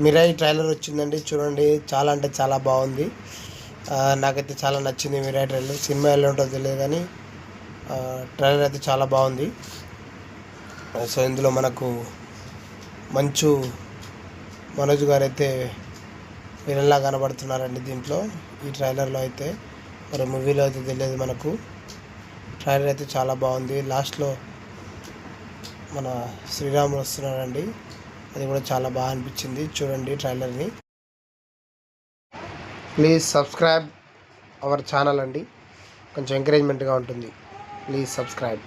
Mirai trailer వచ్చిందండి, చూడండి. చాలా అంటే చాలా బాగుంది. నాకైతే చాలా నచ్చింది మిరాయి ట్రైలర్. సినిమా ఎలా ఉంటుందో తెలియదు కానీ ట్రైలర్ అయితే చాలా బాగుంది. సో ఇందులో మనకు మంచు మనోజ్ గారు అయితే విలన్లా కనబడుతున్నారండి దీంట్లో, ఈ ట్రైలర్లో అయితే. మరి మూవీలో అయితే తెలియదు మనకు. ట్రైలర్ అయితే చాలా బాగుంది. లాస్ట్లో మన శ్రీరాములు వస్తున్నాడండి, అది కూడా చాలా బాగా అనిపించింది. చూడండి ట్రైలర్ని. ప్లీజ్ సబ్స్క్రైబ్ అవర్ ఛానల్ అండి, కొంచెం ఎంకరేజ్మెంట్గా ఉంటుంది. Please subscribe.